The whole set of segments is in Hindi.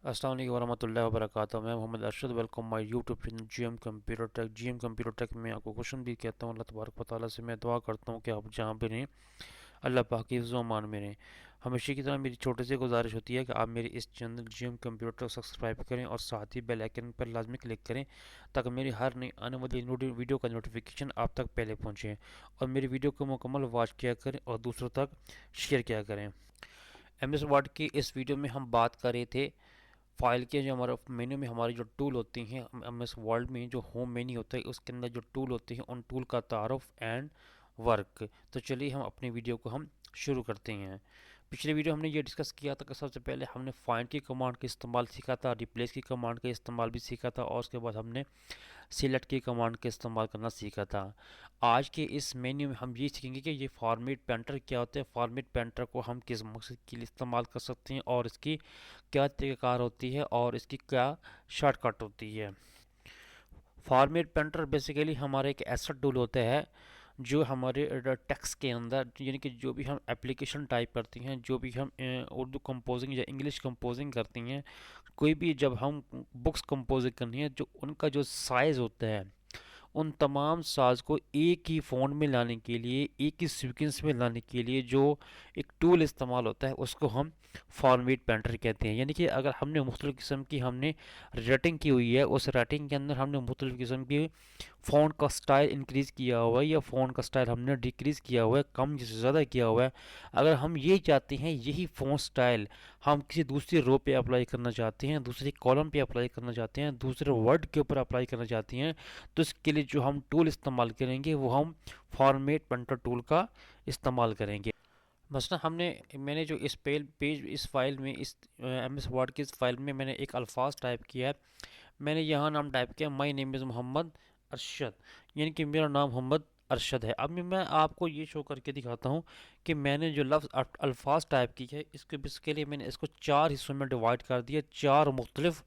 अस्सलाम वालेकुम वरहमतुल्लाहि वबरकातुहू। मैं Mohammad Arshad. Welcome my YouTube channel GM computer tech. GM computer tech में आपको क्वेश्चन भी कहता हूँ। अल्लाह तबारक व तआला से मैं दुआ करता हूँ कि आप जहाँ भी रहें अल्लाह पाक की हिफ्ज़ व अमान में रहें। हमेशा की तरह मेरी छोटी सी गुजारिश होती है कि आप मेरे इस चैनल जीएम कंप्यूटर को सब्सक्राइब करें और साथ ही बेल आइकन पर लाजमी क्लिक करें ताकि मेरी हर नई आने वाली वीडियो का नोटिफिकेशन आप तक पहले पहुँचे और मेरी वीडियो को मुकम्मल वॉच किया करें और दूसरों तक शेयर किया करें। एमएस वर्ड की इस वीडियो में हम बात कर रहे थे फाइल के जो हमारा मेन्यू में हमारी जो टूल होती हैं एमएस वर्ड में जो होम मेन्यू होता है उसके अंदर जो टूल होते हैं उन टूल का तारुफ एंड वर्क। तो चलिए हम अपनी वीडियो को हम शुरू करते हैं। पिछले वीडियो हमने ये डिस्कस किया था कि सबसे पहले हमने फाइंड की कमांड का इस्तेमाल सीखा था, रिप्लेस की कमांड का इस्तेमाल भी सीखा था और उसके बाद हमने सिलेक्ट की कमांड का इस्तेमाल करना सीखा था। आज के इस मेन्यू में हम ये सीखेंगे कि ये फॉर्मेट पेंटर क्या होता है, फॉर्मेट पेंटर को हम किस मकसद के लिए इस्तेमाल कर सकते हैं और इसकी क्या तरीक़ाकार होती है और इसकी क्या शॉर्टकट होती है। फॉर्मेट पेंटर बेसिकली हमारा एक ऐसा टूल होता है जो हमारे टेक्स्ट के अंदर यानी कि जो भी हम एप्लीकेशन टाइप करते हैं, जो भी हम उर्दू कंपोजिंग या इंग्लिश कंपोजिंग करते हैं, कोई भी जब हम बुक्स कंपोजिंग करनी है, जो उनका जो साइज़ होता है उन तमाम साज को एक ही फ़ॉन्ट में लाने के लिए, एक ही सीक्वेंस में लाने के लिए जो एक टूल इस्तेमाल होता है उसको हम फॉर्मेट पेंटर कहते हैं। यानी कि अगर हमने मुख्तलिफ़ किस्म की हमने राइटिंग की हुई है, उस राइटिंग के अंदर हमने मुख्तलिफ़ किस्म की फ़ॉन्ट का स्टाइल इंक्रीज़ किया हुआ है या फ़ॉन्ट का स्टाइल हमने डिक्रीज़ किया हुआ है, कम या ज़्यादा किया हुआ है। अगर हम ये चाहते हैं यही फ़ॉन्ट स्टाइल हम किसी दूसरी रो पे अप्लाई करना चाहते हैं, दूसरे कॉलम पे अप्लाई करना चाहते हैं, दूसरे वर्ड के ऊपर अप्लाई करना चाहते हैं, तो इसके लिए जो हम टूल इस्तेमाल करेंगे वो हम फॉर्मेट पेंटर टूल का इस्तेमाल करेंगे। मसलन मैंने जो इस पेज इस फाइल में इस एम एस वर्ड की इस फाइल में मैंने एक अल्फाज टाइप किया है। मैंने यहाँ नाम टाइप किया my name is Mohammad Arshad, यानी कि मेरा नाम मोहम्मद अरशद है। अब मैं आपको ये शो करके दिखाता हूँ कि मैंने जो लफ्ज़ अल्फाज टाइप की है इसके लिए मैंने इसको चार हिस्सों में डिवाइड कर दिया, चार मुख्तलिफ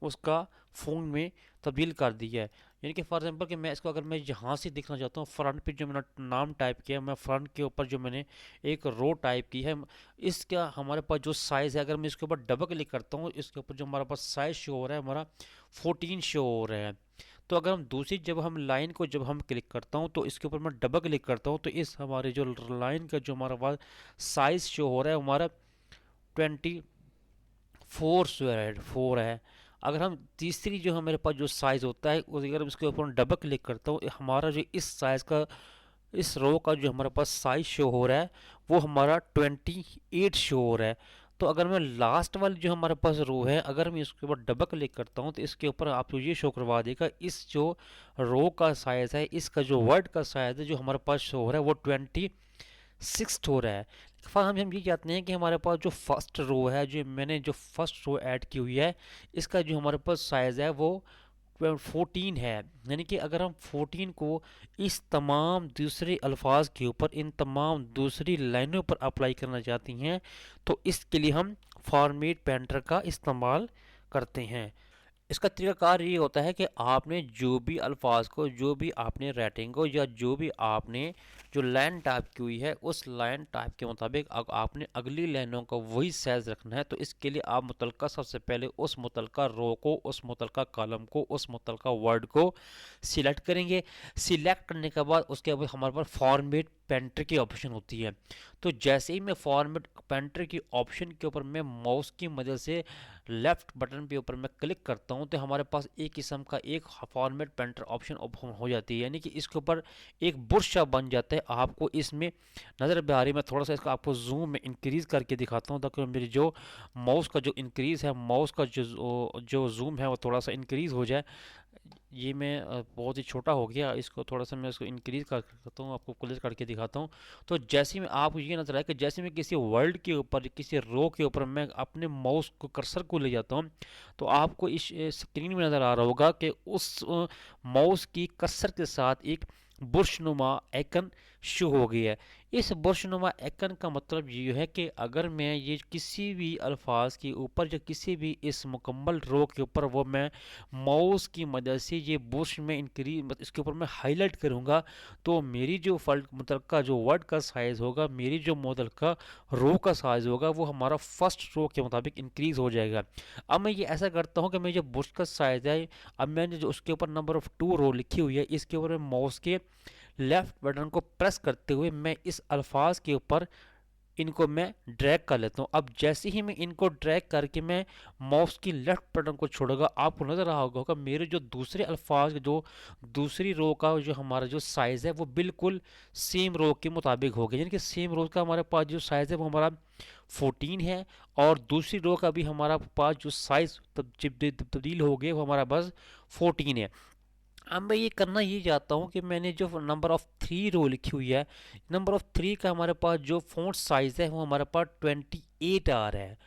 उसका फ़ोन में तब्दील कर दिया है। यानी कि फॉर एग्जांपल कि मैं इसको अगर मैं यहाँ से देखना चाहता हूँ, फ्रंट पे जो मैंने नाम टाइप किया है, मैं फ्रंट के ऊपर जो मैंने एक रो टाइप की है, इसका हमारे पास जो साइज़ है अगर मैं इसके ऊपर डबल क्लिक करता हूँ, इसके ऊपर जो हमारे पास साइज़ शो हो रहा है हमारा 14 शो हो रहा है। तो अगर हम दूसरी जब हम लाइन को जब हम क्लिक करता हूँ तो इसके ऊपर मैं डबल क्लिक करता हूँ तो इस हमारे जो लाइन का जो हमारा पास साइज़ शो हो रहा है हमारा 24 है। अगर हम तीसरी जो हमारे पास जो साइज़ होता है उस अगर इसके ऊपर डबल क्लिक करता हूँ, हमारा जो इस साइज़ का इस रो का जो हमारे पास साइज शो हो रहा है वो हमारा 28 शो हो रहा है। तो अगर मैं लास्ट वाली जो हमारे पास रो है अगर मैं इसके ऊपर डबल क्लिक करता हूँ तो इसके ऊपर आपको ये शो करवा देगा इस जो रो का साइज़ है, इसका जो वर्ड का साइज़ है जो हमारे पास शो हो रहा है वो 26 हो रहा है। फिर हम ये चाहते हैं कि हमारे पास जो फर्स्ट रो है, जो मैंने जो फर्स्ट रो ऐड की हुई है, इसका जो हमारे पास साइज़ है वो 14 है। यानी कि अगर हम 14 को इस तमाम दूसरे अल्फाज के ऊपर इन तमाम दूसरी लाइनों पर अप्लाई करना चाहती हैं तो इसके लिए हम फॉर्मेट पेंटर का इस्तेमाल करते हैं। इसका तरीकाकार ये होता है कि आपने जो भी अल्फाज को, जो भी आपने राइटिंग को या जो भी आपने जो लाइन टाइप की हुई है उस लाइन टाइप के मुताबिक आपने अगली लाइनों का वही साइज रखना है। तो इसके लिए आप मुतलका सबसे पहले उस मुतलका रो को, उस मुतलका कॉलम को, उस मुतलका वर्ड को सिलेक्ट करेंगे। सिलेक्ट करने के बाद उसके बाद हमारे पास फॉर्मेट पेंटर की ऑप्शन होती है। तो जैसे ही मैं फॉर्मेट पेंटर की ऑप्शन के ऊपर मैं माउस की मदद से लेफ्ट बटन पे ऊपर मैं क्लिक करता हूँ तो हमारे पास एक किस्म का एक फॉर्मेट पेंटर ऑप्शन हो जाती है। यानी कि इसके ऊपर एक बुर्श बन जाता है। आपको इसमें नज़र भी आ रही है, मैं थोड़ा सा इसको आपको जूम में इंक्रीज़ करके दिखाता हूँ ताकि मेरी जो माउस का जो इंक्रीज़ है, माउस का जो जूम है वो थोड़ा सा इंक्रीज़ हो जाए। ये मैं बहुत ही छोटा हो गया, इसको थोड़ा सा मैं इसको इंक्रीज़ करता हूँ, आपको क्लियर करके दिखाता हूँ। तो जैसे में आपको ये नजर आए कि जैसे मैं किसी वर्ड के ऊपर, किसी रो के ऊपर मैं अपने माउस को कर्सर को ले जाता हूँ तो आपको इस स्क्रीन में नज़र आ रहा होगा कि उस माउस की कर्सर के साथ एक बुर्श नुमा आइकन शो हो गई है। इस बुरशनुमा आइकन का मतलब ये है कि अगर मैं ये किसी भी अल्फाज के ऊपर या किसी भी इस मुकम्मल रो के ऊपर वो मैं माउस की मदद से ये बुश में इंक्रीज इसके ऊपर मैं हाईलाइट करूँगा, तो मेरी जो मुतलका जो वर्ड का साइज़ होगा, मेरी जो मुतलका रो का साइज़ होगा, वो हमारा फर्स्ट रो के मुताबिक इंक्रीज़ हो जाएगा। अब मैं ये ऐसा करता हूँ कि मैं जो बुश का साइज़ है, अब मैंने जो उसके ऊपर नंबर ऑफ़ 2 रो लिखी हुई है, इसके ऊपर मैं माउस के लेफ्ट बटन को प्रेस करते हुए मैं इस अल्फाज के ऊपर इनको मैं ड्रैग कर लेता हूँ। अब जैसे ही मैं इनको ड्रैग करके मैं माउस की लेफ्ट बटन को छोड़ूंगा, आपको नजर आ होगा मेरे जो दूसरे अल्फाज जो दूसरी रो का जो हमारा जो साइज़ है वो बिल्कुल सेम रो के मुताबिक हो गया, यानी कि सेम रो का हमारे पास जो साइज़ है वो हमारा 14 है, और दूसरी रो का भी हमारा पास जो साइज़ तब्दील हो गया वो हमारा बस 14 है। अब मैं ये करना ये चाहता हूँ कि मैंने जो नंबर ऑफ़ 3 रो लिखी हुई है, नंबर ऑफ़ 3 का हमारे पास जो फ़ॉन्ट साइज़ है वो हमारे पास 28 आ रहा है।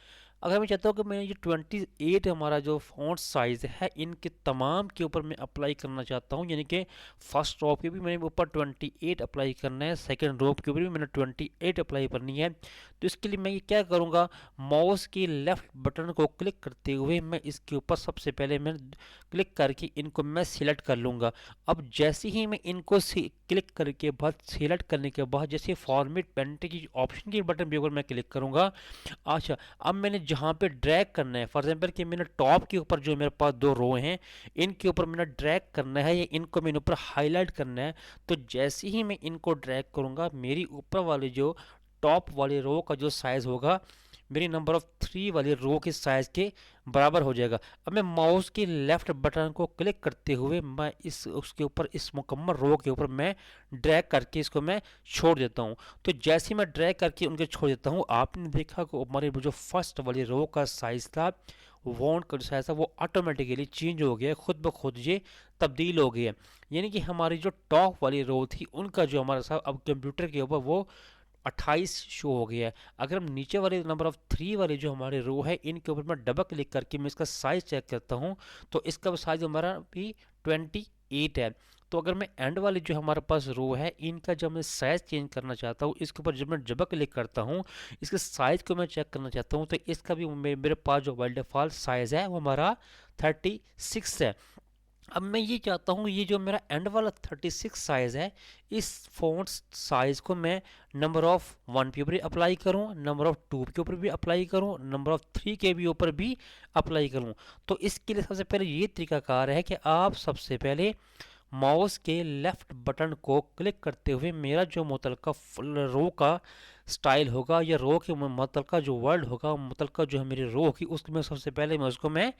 अगर मैं चाहता हूँ कि मैं ये 28 हमारा जो फ़ॉन्ट साइज़ है इनके तमाम के ऊपर मैं अप्लाई करना चाहता हूँ, यानी कि फर्स्ट रो के भी मैंने ऊपर 28 अप्लाई करना है, सेकंड रो के ऊपर भी मैंने 28 अप्लाई करनी है। तो इसके लिए मैं ये क्या करूँगा, माउस के लेफ़्ट बटन को क्लिक करते हुए मैं इसके ऊपर सबसे पहले मैं क्लिक करके इनको मैं सिलेक्ट कर लूँगा। अब जैसे ही मैं इनको क्लिक करके बाद सिलेक्ट करने के बाद जैसे फॉर्मेट पेंट की ऑप्शन के बटन पे अगर मैं क्लिक करूँगा, अच्छा अब मैंने जहाँ पे ड्रैग करना है, फॉर एग्जांपल कि मैंने टॉप के ऊपर जो मेरे पास 2 रो हैं इनके ऊपर मैंने ड्रैग करना है या इनको मैंने ऊपर हाईलाइट करना है, तो जैसे ही मैं इनको ड्रैग करूँगा मेरी ऊपर वाली जो टॉप वाली रो का जो साइज़ होगा मेरी नंबर ऑफ 3 वाली रो के साइज़ के बराबर हो जाएगा। अब मैं माउस के लेफ्ट बटन को क्लिक करते हुए मैं इस उसके ऊपर इस मुकम्मल रो के ऊपर मैं ड्रैग करके इसको मैं छोड़ देता हूँ। तो जैसे ही मैं ड्रैग करके उनके छोड़ देता हूँ, आपने देखा कि हमारे जो फर्स्ट वाली रो का साइज़ था, वॉन्ट का जो साइज़ था वो ऑटोमेटिकली चेंज हो गया, खुद ब खुद ये तब्दील हो गया। यानी कि हमारी जो टॉप वाली रो थी उनका जो हमारा साहब अब कंप्यूटर के ऊपर वो 28 शो हो गया है। अगर हम नीचे वाले नंबर ऑफ 3 वाले जो हमारे रो है इनके ऊपर मैं डबल क्लिक करके मैं इसका साइज चेक करता हूँ, तो इसका साइज हमारा भी 28 है। तो अगर मैं एंड वाली जो हमारे पास रो है इनका जब मैं साइज चेंज करना चाहता हूँ, इसके ऊपर जब मैं डबल क्लिक करता हूँ, इसके साइज को मैं चेक करना चाहता हूँ, तो इसका भी मेरे पास जो बाय डिफ़ॉल्ट साइज है वो हमारा 36 है। अब मैं ये चाहता हूँ ये जो मेरा एंड वाला 36 साइज़ है, इस फ़ॉन्ट साइज़ को मैं नंबर ऑफ़ 1 के ऊपर भी अप्लाई करूँ, नंबर ऑफ़ 2 के ऊपर भी अप्लाई करूँ, नंबर ऑफ़ 3 के भी ऊपर भी अप्लाई करूँ। तो इसके लिए सबसे पहले ये तरीकाकार है कि आप सबसे पहले माउस के लेफ्ट बटन को क्लिक करते हुए मेरा जो मुतलका रो का स्टाइल होगा या रो के मुतलका जो वर्ड होगा, मुतलका जो है मेरी रो होगी, उसको मैं सबसे पहले मैं उसको मैं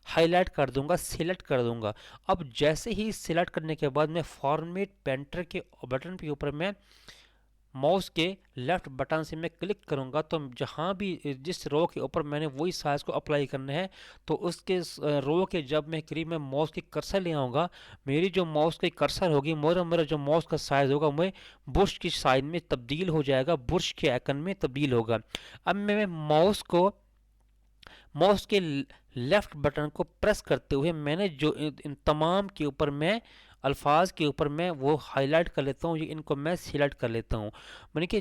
हाईलाइट कर दूंगा, सिलेक्ट कर दूंगा। अब जैसे ही सिलेक्ट करने के बाद मैं फॉर्मेट पेंटर के बटन के ऊपर मैं माउस के लेफ्ट बटन से मैं क्लिक करूंगा, तो जहां भी जिस रो के ऊपर मैंने वही साइज को अप्लाई करना है, तो उसके रो के जब मैं करीब में माउस की कर्सर ले आऊँगा, मेरी जो माउस की कर्सर होगी मेरा मेरा जो माउस का साइज होगा वह बुश की साइज में तब्दील हो जाएगा, बुश के आइकन में तब्दील होगा। अब मैं माउस के लेफ्ट बटन को प्रेस करते हुए मैंने जो इन तमाम के ऊपर मैं अल्फाज के ऊपर मैं वो हाईलाइट कर लेता हूँ, इनको मैं सिलेक्ट कर लेता हूँ। मैंने कि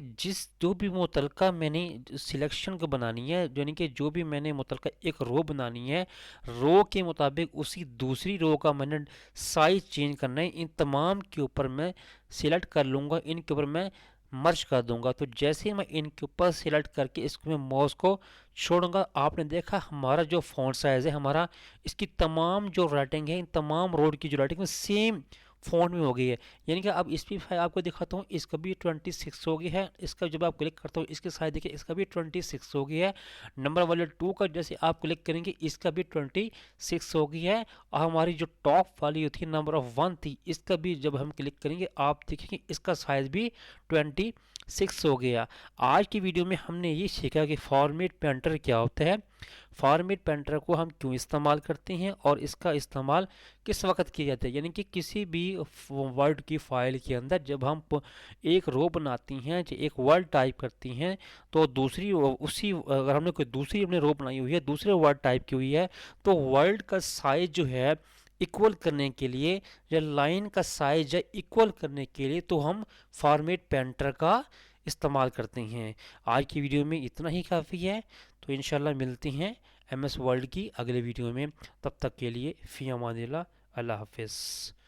जो भी मुतलका मैंने सिलेक्शन को बनानी है, यानी कि जो भी मैंने मुतलका एक रो बनानी है, रो के मुताबिक उसी दूसरी रो का मैंने साइज चेंज करना है, इन तमाम के ऊपर मैं सिलेक्ट कर लूँगा, इनके ऊपर मैं मर्ज कर दूंगा। तो जैसे ही मैं इनके ऊपर सिलेक्ट करके इसको मैं माउस को छोड़ूंगा, आपने देखा हमारा जो फ़ॉन्ट साइज़ है हमारा, इसकी तमाम जो राइटिंग है इन तमाम रोड की जो राइटिंग है सेम फ़ॉन्ट में हो गई है। यानी कि अब इस पर मैं आपको दिखाता हूँ, इसका भी 26 हो गई है, इसका जब आप क्लिक करते हो इसके साइज देखिए इसका भी 26 हो गई है। नंबर वाले 2 का जैसे आप क्लिक करेंगे इसका भी 26 हो गई है, और हमारी जो टॉप वाली थी नंबर ऑफ 1 थी, इसका भी जब हम क्लिक करेंगे आप देखेंगे इसका साइज़ भी 26 हो गया। आज की वीडियो में हमने ये सीखा कि फॉर्मेट पेंटर क्या होता है, फॉर्मेट पेंटर को हम क्यों इस्तेमाल करते हैं और इसका इस्तेमाल किस वक्त किया जाता है। यानी कि किसी भी वर्ड की फाइल के अंदर जब हम एक रो बनाती हैं, एक वर्ड टाइप करती हैं, तो दूसरी उसी अगर हमने कोई दूसरी हमने रो बनाई हुई है, दूसरे वर्ड टाइप की हुई है, तो वर्ड का साइज जो है इक्वल करने के लिए या लाइन का साइज इक्वल करने के लिए तो हम फॉर्मेट पेंटर का इस्तेमाल करते हैं। आज की वीडियो में इतना ही काफ़ी है। तो इंशाल्लाह मिलते हैं MS वर्ल्ड की अगले वीडियो में। तब तक के लिए फ़ी अमानिल्लाह, अल्लाह हाफ़िज़।